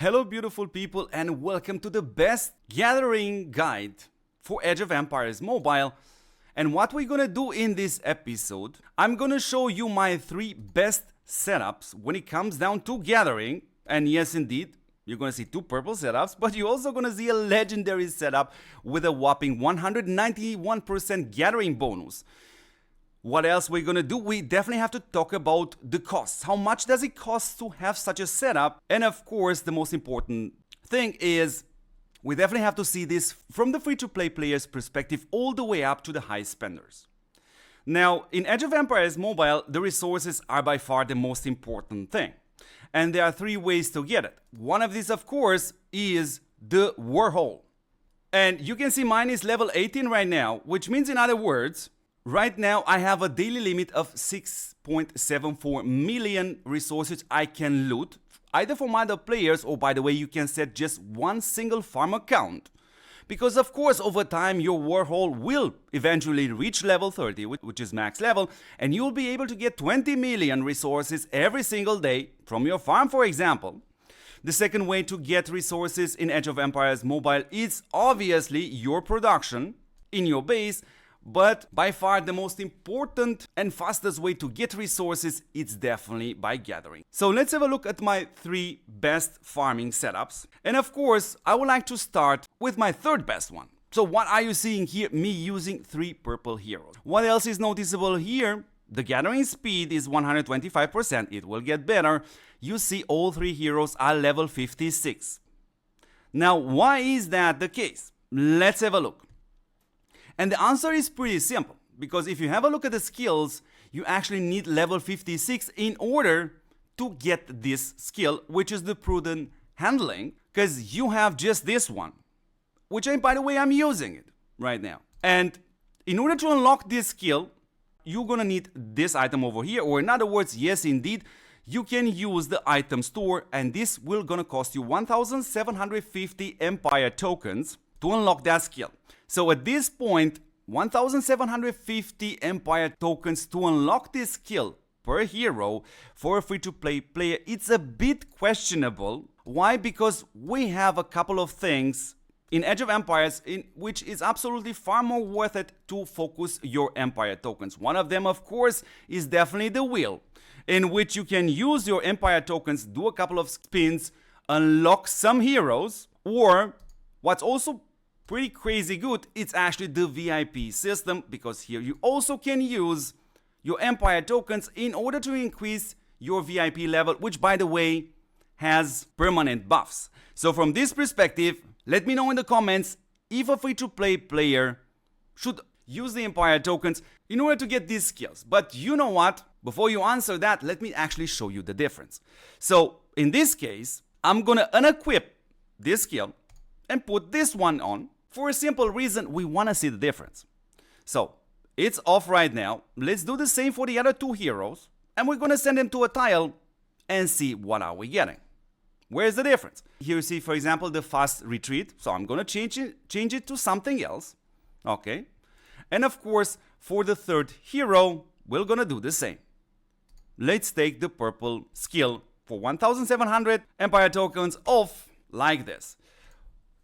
Hello beautiful people and welcome to the best gathering guide for Age of Empires Mobile. And what we're gonna do in this episode, I'm gonna show you my 3 best setups when it comes down to gathering. And yes indeed, you're gonna see 2 purple setups, but you're also gonna see a legendary setup with a whopping 191% gathering bonus. What else we're gonna do? We definitely have to talk about the costs. How much does it cost to have such a setup? And of course, the most important thing is we definitely have to see this from the free-to-play players' perspective all the way up to the high spenders. Now, in Age of Empires Mobile, the resources are by far the most important thing. And there are 3 ways to get it. One of these, of course, is the Warhol. And you can see mine is level 18 right now, which means in other words, right now I have a daily limit of 6.74 million resources I can loot, either from other players or by the way you can set just one single farm account. Because of course over time your Warhol will eventually reach level 30, which is max level, and you'll be able to get 20 million resources every single day from your farm, for example. The second way to get resources in Age of Empires Mobile is obviously your production in your base. But by far the most important and fastest way to get resources is definitely by gathering. So let's have a look at my 3 best farming setups. And of course, I would like to start with my 3rd best one. So what are you seeing here? Me using 3 purple heroes. What else is noticeable here? The gathering speed is 125%. It will get better. You see all 3 heroes are level 56. Now, why is that the case? Let's have a look. And the answer is pretty simple, because if you have a look at the skills, you actually need level 56 in order to get this skill, which is the prudent handling, because you have just this one, which by the way, I'm using it right now. And in order to unlock this skill, you're gonna need this item over here, or in other words, yes indeed, you can use the item store, and this will gonna cost you 1,750 Empire tokens to unlock that skill. So at this point, 1,750 Empire tokens to unlock this skill per hero for a free-to-play player, it's a bit questionable. Why? Because we have a couple of things in Age of Empires in which is absolutely far more worth it to focus your Empire tokens. One of them, of course, is definitely the wheel, in which you can use your Empire tokens, do a couple of spins, unlock some heroes, or what's also pretty crazy good, it's actually the VIP system, because here you also can use your Empire tokens in order to increase your VIP level, which by the way has permanent buffs. So from this perspective, let me know in the comments if a free-to-play player should use the Empire tokens in order to get these skills. But you know what? Before you answer that, let me actually show you the difference. So in this case, I'm gonna unequip this skill and put this one on. For a simple reason, we want to see the difference. So, it's off right now. Let's do the same for the other 2 heroes. And we're going to send them to a tile and see what are we getting. Where's the difference? Here you see, for example, the fast retreat. So, I'm going to change it to something else. Okay. And of course, for the 3rd hero, we're going to do the same. Let's take the purple skill for 1,700 Empire tokens off like this.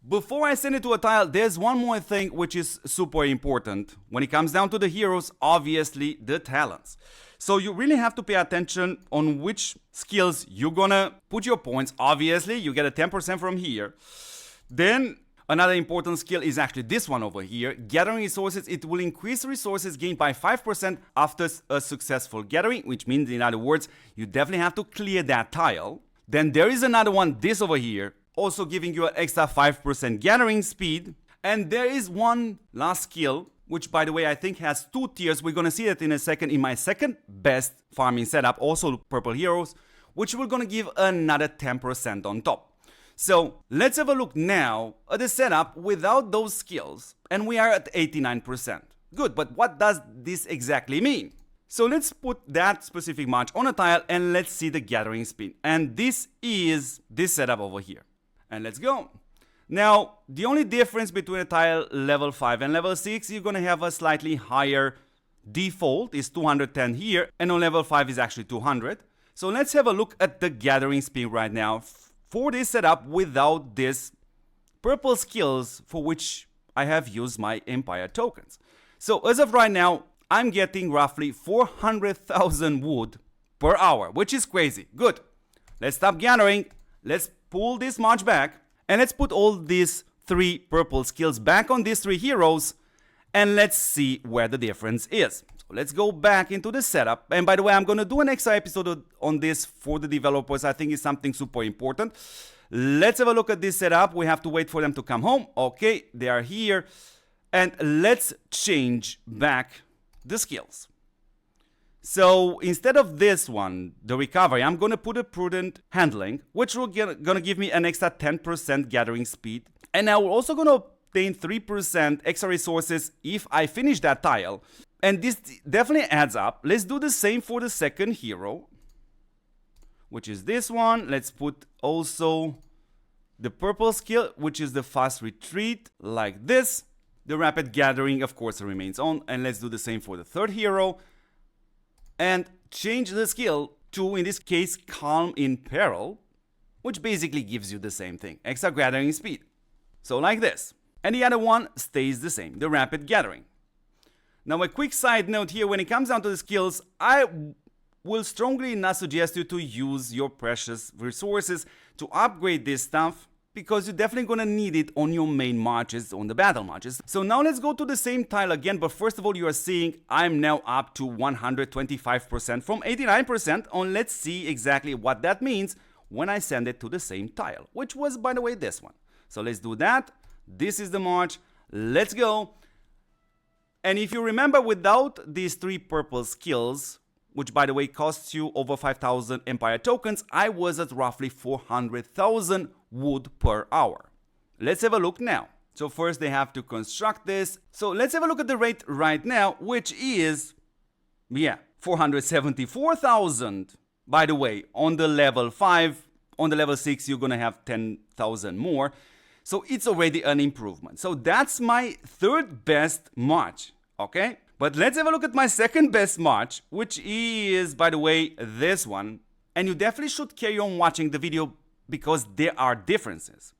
Before I send it to a tile, there's one more thing which is super important. When it comes down to the heroes, obviously the talents. So you really have to pay attention on which skills you're gonna put your points. Obviously, you get a 10% from here. Then another important skill is actually this one over here. Gathering resources, it will increase resources gained by 5% after a successful gathering, which means in other words, you definitely have to clear that tile. Then there is another one, this over here, also giving you an extra 5% gathering speed. And there is one last skill, which by the way I think has 2 tiers. We're gonna see it in a second in my 2nd best farming setup, also purple heroes, which we're gonna give another 10% on top. So let's have a look now at the setup without those skills, and we are at 89%. Good, but what does this exactly mean? So let's put that specific match on a tile and let's see the gathering speed. And this is this setup over here. And let's go. Now, the only difference between a tile level 5 and level 6, you're gonna have a slightly higher default, is 210 here, and on level 5 is actually 200. So let's have a look at the gathering speed right now for this setup without this purple skills for which I have used my Empire tokens. So as of right now, I'm getting roughly 400,000 wood per hour, which is crazy. Good. Let's stop gathering. Let's pull this much back. And let's put all these 3 purple skills back on these 3 heroes. And let's see where the difference is. So let's go back into the setup. And by the way, I'm going to do an extra episode on this for the developers. I think it's something super important. Let's have a look at this setup. We have to wait for them to come home. Okay, they are here. And let's change back the skills. So instead of this one, the recovery, I'm going to put a prudent handling, which will going to give me an extra 10% gathering speed. And I'm also going to obtain 3% extra resources if I finish that tile. And this definitely adds up. Let's do the same for the second hero, which is this one. Let's put also the purple skill, which is the fast retreat, like this. The rapid gathering, of course, remains on. And let's do the same for the third hero. And change the skill to, in this case, calm in peril, which basically gives you the same thing, extra gathering speed. So like this. And the other one stays the same, the rapid gathering. Now a quick side note here, when it comes down to the skills, I will strongly not suggest you to use your precious resources to upgrade this stuff, because you're definitely going to need it on your main marches, on the battle marches. So now let's go to the same tile again, but first of all, you are seeing I'm now up to 125% from 89%, and let's see exactly what that means when I send it to the same tile, which was, by the way, this one. So let's do that. This is the march. Let's go. And if you remember, without these 3 purple skills, which by the way costs you over 5,000 Empire tokens, I was at roughly 400,000 wood per hour. Let's have a look now. So first they have to construct this. So let's have a look at the rate right now, which is, 474,000. By the way, on the level 5, on the level 6, you're gonna have 10,000 more. So it's already an improvement. So that's my third best march, okay? But let's have a look at my second best march, which is, by the way, this one. And you definitely should carry on watching the video because there are differences.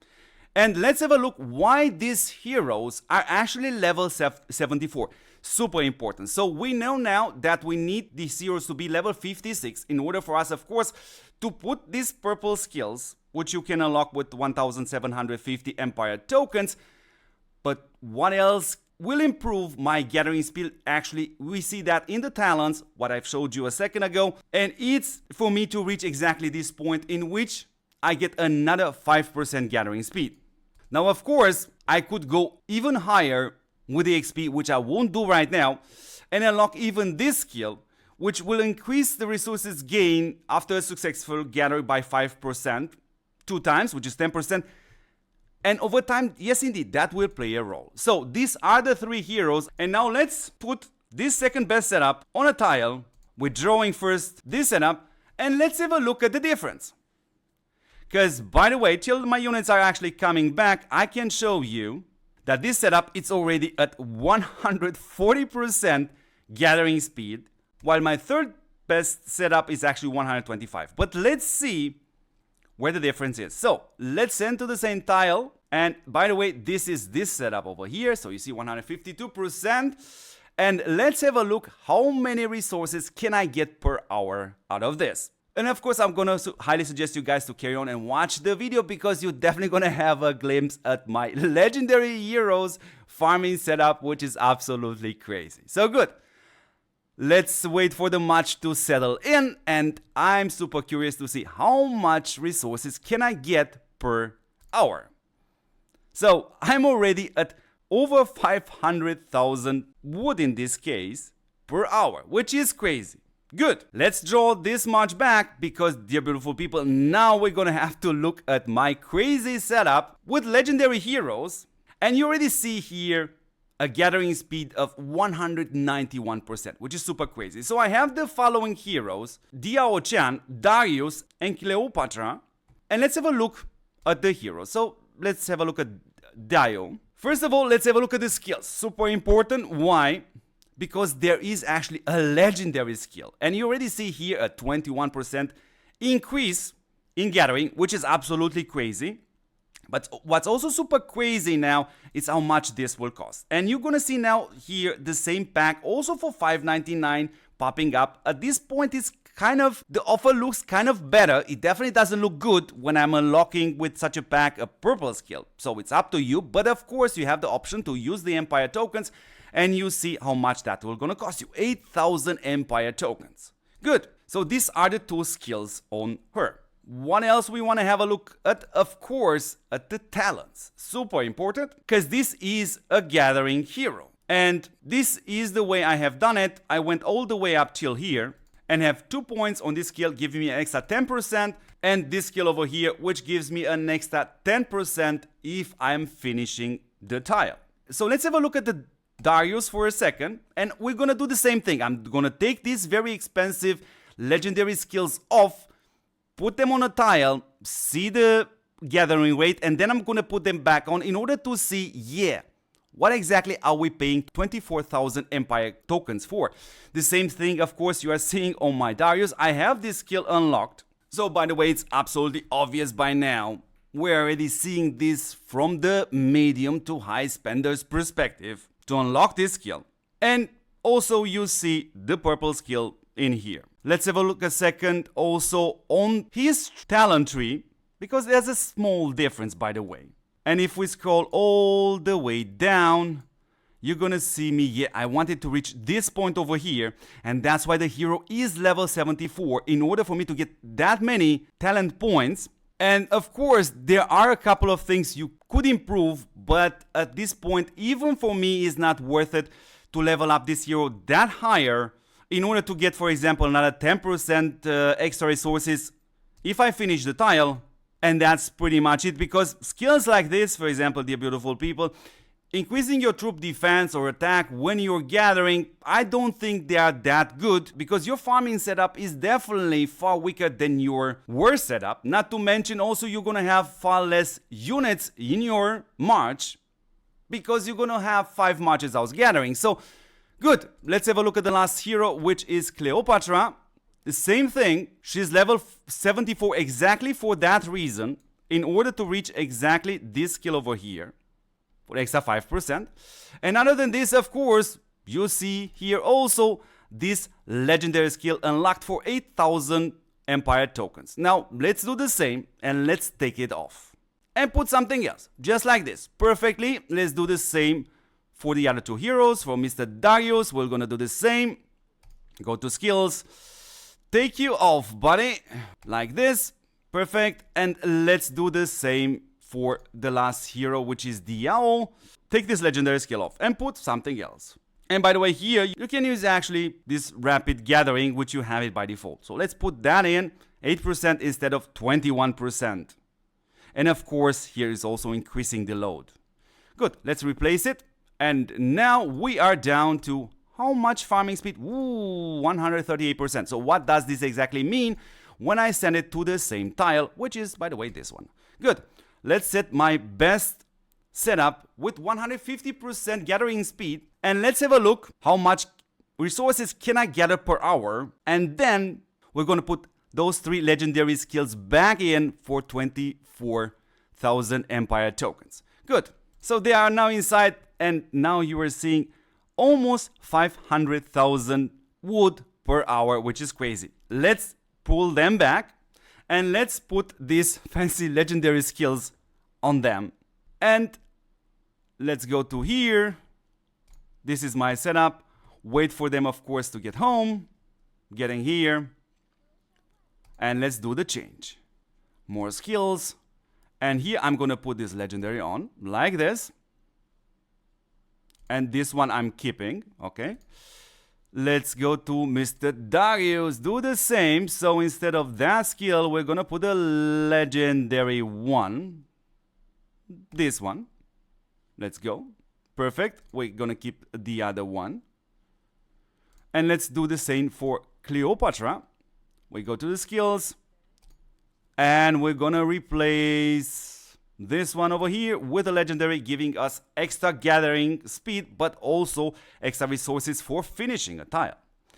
And let's have a look why these heroes are actually level 74. Super important. So we know now that we need these heroes to be level 56 in order for us, of course, to put these purple skills, which you can unlock with 1,750 Empire tokens. But what else will improve my gathering speed? Actually, we see that in the talents, what I've showed you a second ago. And it's for me to reach exactly this point in which I get another 5% gathering speed. Now, of course, I could go even higher with the XP, which I won't do right now, and unlock even this skill, which will increase the resources gain after a successful gathering by 5%, 2 times, which is 10%. And over time, yes, indeed, that will play a role. So these are the 3 heroes. And now let's put this second best setup on a tile, withdrawing first this setup, and let's have a look at the difference. Because, by the way, till my units are actually coming back, I can show you that this setup, it's already at 140% gathering speed, while my third best setup is actually 125. But let's see where the difference is. So let's send to the same tile. And by the way, this is this setup over here. So you see 152%. And let's have a look how many resources can I get per hour out of this. And of course, I'm going to highly suggest you guys to carry on and watch the video because you're definitely going to have a glimpse at my legendary heroes farming setup, which is absolutely crazy. So good. Let's wait for the match to settle in, and I'm super curious to see how much resources can I get per hour. So I'm already at over 500,000 wood in this case per hour, which is crazy. Good. Let's draw this much back because, dear beautiful people, now we're gonna have to look at my crazy setup with legendary heroes, and you already see here a gathering speed of 191%, which is super crazy. So I have the following heroes: Diao Chan, Darius, and Cleopatra. And let's have a look at the heroes. So let's have a look at Dio. First of all, let's have a look at the skills. Super important. Why? Because there is actually a legendary skill. And you already see here a 21% increase in gathering, which is absolutely crazy. But what's also super crazy now is how much this will cost. And you're gonna see now here the same pack also for $5.99 popping up. At this point, it's kind of, the offer looks kind of better. It definitely doesn't look good when I'm unlocking with such a pack a purple skill. So it's up to you. But of course, you have the option to use the Empire tokens, and you see how much that will gonna cost you. 8,000 Empire tokens. Good. So these are the two skills on her. What else we want to have a look at? Of course, at the talents. Super important, because this is a gathering hero. And this is the way I have done it. I went all the way up till here and have 2 points on this skill, giving me an extra 10%, and this skill over here, which gives me an extra 10% if I'm finishing the tile. So let's have a look at the Darius for a second, and we're gonna do the same thing. I'm gonna take these very expensive legendary skills off, put them on a tile, see the gathering rate, and then I'm gonna put them back on in order to see, yeah, what exactly are we paying 24,000 Empire tokens for? The same thing, of course, you are seeing on my Darius. I have this skill unlocked. So by the way, it's absolutely obvious by now. We're already seeing this from the medium to high spenders perspective to unlock this skill. And also you see the purple skill in here. Let's have a look a second also on his talent tree, because there's a small difference, by the way. And if we scroll all the way down, you're gonna see me, yeah, I wanted to reach this point over here, and that's why the hero is level 74 in order for me to get that many talent points. And of course, there are a couple of things you could improve, but at this point, even for me, it's not worth it to level up this hero that higher in order to get, for example, another 10% extra resources if I finish the tile. And that's pretty much it, because skills like this, for example, dear beautiful people, increasing your troop defense or attack when you're gathering, I don't think they are that good, because your farming setup is definitely far weaker than your war setup. Not to mention also you're gonna have far less units in your march, because you're gonna have 5 marches out gathering. So good, let's have a look at the last hero, which is Cleopatra. The same thing, she's level 74 exactly for that reason, in order to reach exactly this skill over here, for extra 5%. And other than this, of course, you see here also this legendary skill unlocked for 8,000 Empire tokens. Now, let's do the same, and let's take it off. And put something else, just like this, perfectly. Let's do the same for the other two heroes. For Mr. Darius, we're gonna do the same. Go to skills. Take you off, buddy, like this, perfect. And let's do the same for the last hero, which is the owl. Take this legendary skill off and put something else. And by the way, here you can use actually this rapid gathering, which you have it by default. So let's put that in, 8% instead of 21%. And of course, here is also increasing the load. Good, let's replace it. And now we are down to how much farming speed? Ooh, 138%. So what does this exactly mean when I send it to the same tile, which is, by the way, this one? Good. Let's set my best setup with 150% gathering speed. And let's have a look how much resources can I gather per hour. And then we're going to put those 3 legendary skills back in for 24,000 Empire tokens. Good. So they are now inside, and now you are seeing almost 500,000 wood per hour, which is crazy. Let's pull them back and let's put these fancy legendary skills on them. And let's go to here. This is my setup. Wait for them, of course, to get home. Getting here. And let's do the change. More skills. And here I'm going to put this legendary on like this. And this one I'm keeping, okay? Let's go to Mr. Darius, do the same. So instead of that skill, we're gonna put a legendary one. This one. Let's go. Perfect. We're gonna keep the other one. And let's do the same for Cleopatra. We go to the skills. And we're gonna replace this one over here with a legendary, giving us extra gathering speed, but also extra resources for finishing a tile.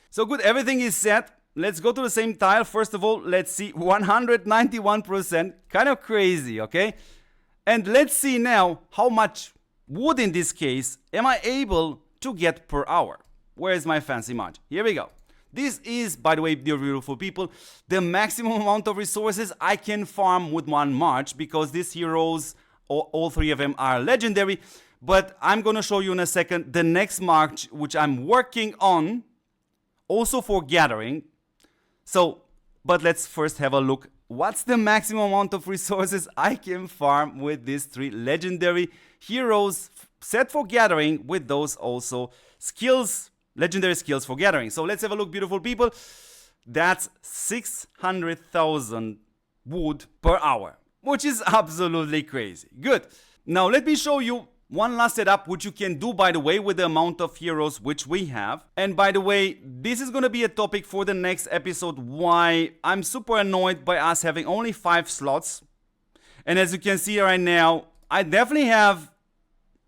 So good, everything is set. let's go to the same tile. First of all, let's see 191%, kind of crazy, okay? And let's see now how much wood in this case am I able to get per hour. Where is my fancy mod? Here we go. This is, by the way, dear beautiful people, the maximum amount of resources I can farm with one march, because these heroes, all three of them are legendary. But I'm gonna show you in a second the next march which I'm working on, also for gathering. So, but let's first have a look. What's the maximum amount of resources I can farm with these three legendary heroes set for gathering, with those also skills, legendary skills for gathering. So let's have a look, beautiful people. That's 600,000 wood per hour, which is absolutely crazy. Good. Now let me show you one last setup which you can do, by the way, with the amount of heroes which we have. And by the way, this is going to be a topic for the next episode, why I'm super annoyed by us having only 5 slots. And as you can see right now, I definitely have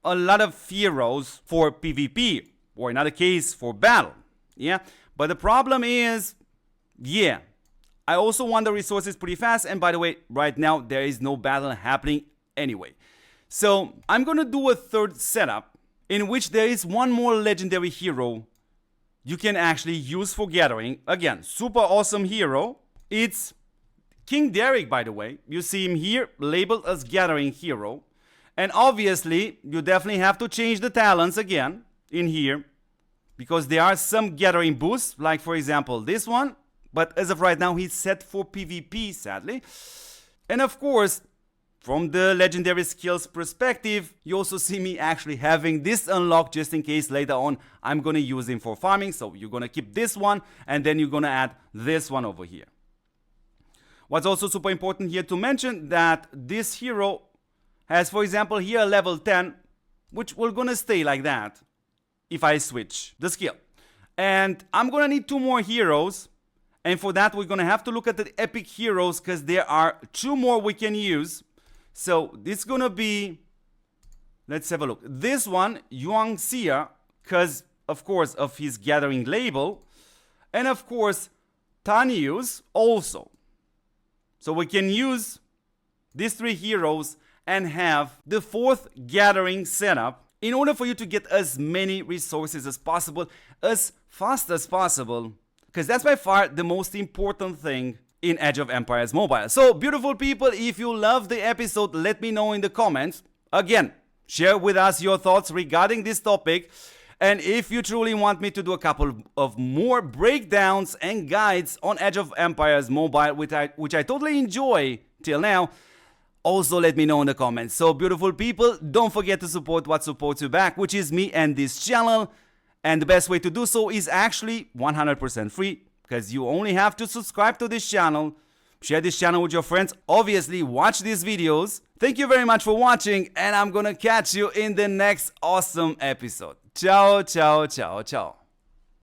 a lot of heroes for PvP, or in other case for battle. Yeah, but the problem is, yeah, I also want the resources pretty fast. And by the way, right now there is no battle happening anyway. So I'm gonna do a third setup in which there is one more legendary hero you can actually use for gathering. Again, super awesome hero. It's King Derek, by the way. You see him here labeled as gathering hero. And obviously you definitely have to change the talents again in here, because there are some gathering boosts, like for example this one. But as of right now he's set for PvP, sadly. And of course, from the legendary skills perspective, you also see me actually having this unlocked, just in case later on I'm gonna use him for farming. So you're gonna keep this one, and then you're gonna add this one over here. What's also super important here to mention, that this hero has, for example, here a level 10, which will gonna stay like that if I switch the skill. And I'm gonna need 2 more heroes, and for that we're gonna have to look at the epic heroes, because there are 2 more we can use. So this is gonna be, let's have a look. This one, Yuang Xia, because of course of his gathering label, and of course Tanius also. So we can use these 3 heroes and have the 4th gathering setup in order for you to get as many resources as possible, as fast as possible, because that's by far the most important thing in Age of Empires Mobile. So beautiful people, if you love the episode, let me know in the comments. Again, share with us your thoughts regarding this topic. And if you truly want me to do a couple of more breakdowns and guides on Age of Empires Mobile, which I totally enjoy till now, also let me know in the comments. So beautiful people, don't forget to support what supports you back, which is me and this channel. And the best way to do so is actually 100% free, because you only have to subscribe to this channel, share this channel with your friends, obviously watch these videos. Thank you very much for watching, and I'm gonna catch you in the next awesome episode. Ciao, ciao, ciao, ciao.